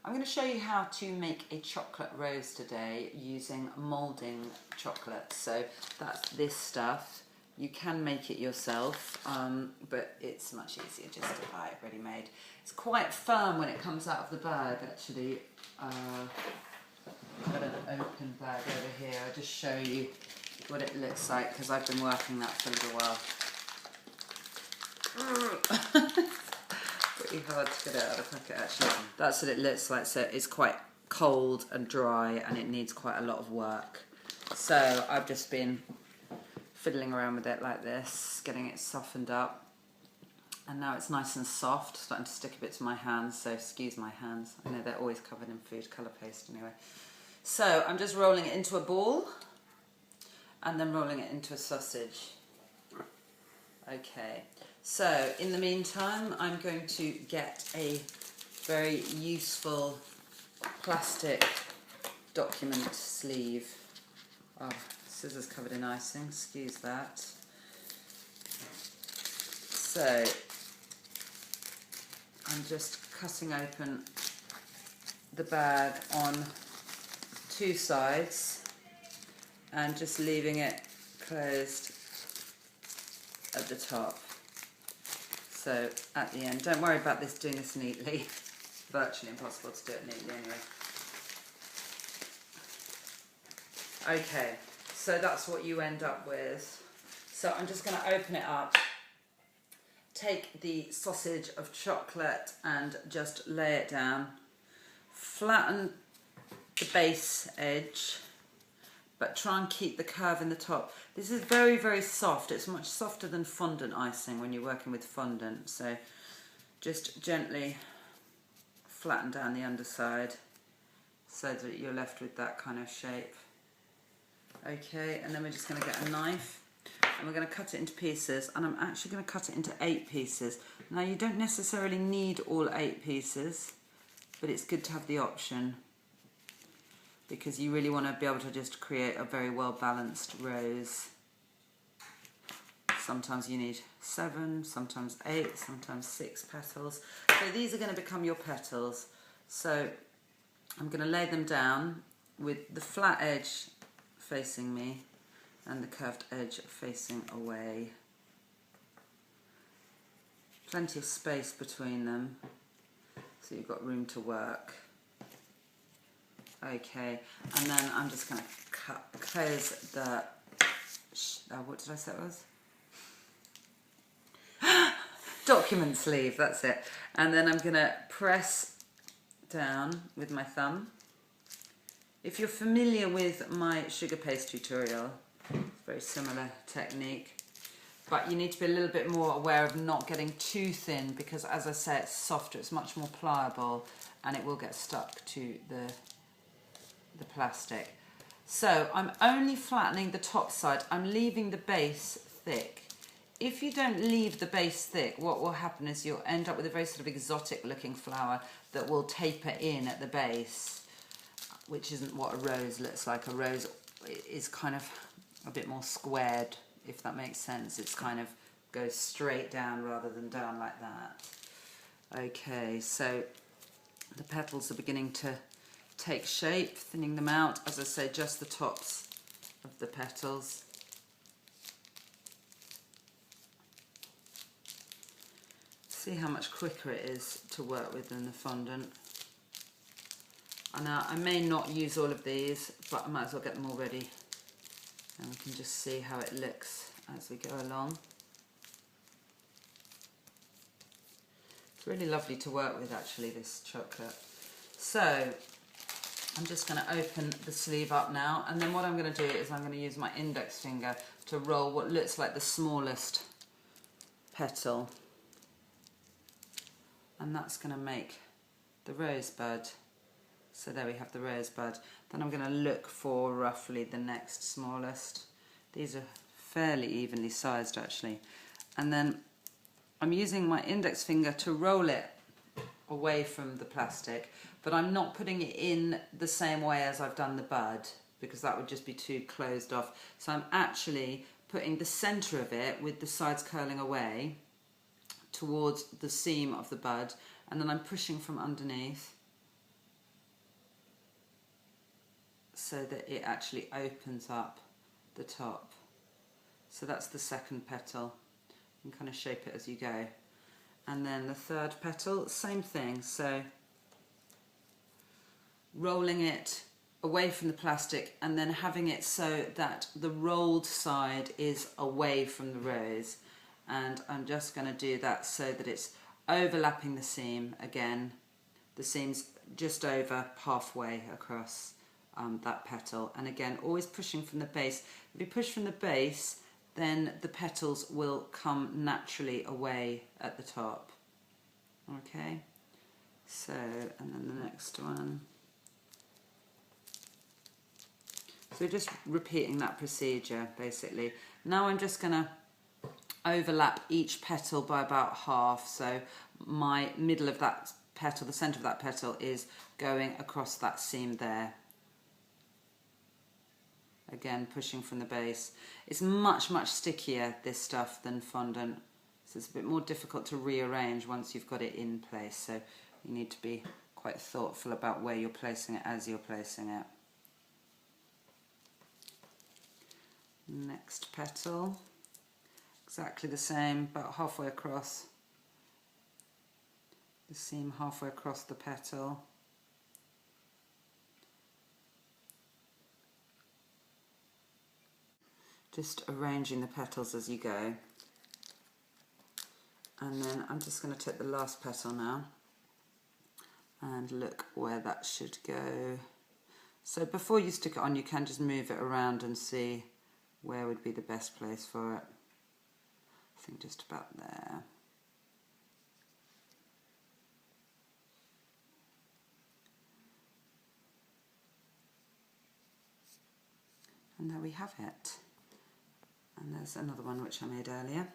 I'm going to show you how to make a chocolate rose today using moulding chocolate. So that's this stuff. You can make it yourself, but it's much easier just to buy it ready-made. It's quite firm when it comes out of the bag, actually. I've got an open bag over here. I'll just show you what it looks like because I've been working that for a little while. Pretty hard to get it out of the packet, actually. That's what it looks like. So it's quite cold and dry and it needs quite a lot of work. So I've just been fiddling around with it like this, getting it softened up, and now it's nice and soft, starting to stick a bit to my hands, so excuse my hands. I know they're always covered in food colour paste anyway. So I'm just rolling it into a ball and then rolling it into a sausage. Okay, so in the meantime I'm going to get a very useful plastic document sleeve. Oh, scissors covered in icing, excuse that. So I'm just cutting open the bag on two sides and just leaving it closed at the top. So at the end, don't worry about doing this neatly. Virtually impossible to do it neatly anyway. Okay, so that's what you end up with. So I'm just going to open it up, take the sausage of chocolate and just lay it down, flatten the base edge, but try and keep the curve in the top. This is very, very soft. It's much softer than fondant icing when you're working with fondant. So just gently flatten down the underside so that you're left with that kind of shape. Okay, and then we're just going to get a knife and we're going to cut it into pieces, and I'm actually going to cut it into 8 pieces. Now you don't necessarily need all 8 pieces, but it's good to have the option because you really want to be able to just create a very well balanced rose. Sometimes you need 7, sometimes 8, sometimes 6 petals. So these are going to become your petals. So I'm going to lay them down with the flat edge facing me and the curved edge facing away. Plenty of space between them so you've got room to work. Okay, and then I'm just going to close the what did I say it was? Document sleeve, that's it. And then I'm going to press down with my thumb. If you're familiar with my Sugarpaste tutorial, it's a very similar technique, but you need to be a little bit more aware of not getting too thin because, as I say, it's softer, it's much more pliable, and it will get stuck to the plastic. So I'm only flattening the top side. I'm leaving the base thick. If you don't leave the base thick, what will happen is you'll end up with a very sort of exotic looking flower that will taper in at the base, which isn't what a rose looks like. A rose is kind of a bit more squared, if that makes sense. It's kind of goes straight down rather than down like that. Okay, so the petals are beginning to take shape, thinning them out. As I say, just the tops of the petals. See how much quicker it is to work with than the fondant. And I may not use all of these, but I might as well get them all ready. And we can just see how it looks as we go along. It's really lovely to work with, actually, this chocolate. So I'm just going to open the sleeve up now, and then what I'm going to do is I'm going to use my index finger to roll what looks like the smallest petal. And that's going to make the rosebud. So there we have the rosebud. Then I'm going to look for roughly the next smallest. These are fairly evenly sized, actually. And then I'm using my index finger to roll it away from the plastic, but I'm not putting it in the same way as I've done the bud because that would just be too closed off. So I'm actually putting the centre of it with the sides curling away towards the seam of the bud, and then I'm pushing from underneath so that it actually opens up the top. So that's the second petal. You can kind of shape it as you go. And then the third petal, same thing. So rolling it away from the plastic and then having it so that the rolled side is away from the rose. And I'm just going to do that so that it's overlapping the seam again. The seam's just over halfway across that petal. And again, always pushing from the base. If you push from the base, then the petals will come naturally away at the top. Okay, so, and then the next one. So just repeating that procedure basically. Now I'm just going to overlap each petal by about half. So my middle of that petal, the centre of that petal, is going across that seam there. Again, pushing from the base. It's much, much stickier, this stuff, than fondant. So it's a bit more difficult to rearrange once you've got it in place. So you need to be quite thoughtful about where you're placing it as you're placing it. Next petal. Exactly the same, about halfway across. The seam halfway across the petal. Just arranging the petals as you go. And then I'm just going to take the last petal now and look where that should go. So before you stick it on, you can just move it around and see where would be the best place for it. I think just about there. And there we have it. And there's another one which I made earlier.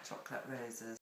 Chocolate roses.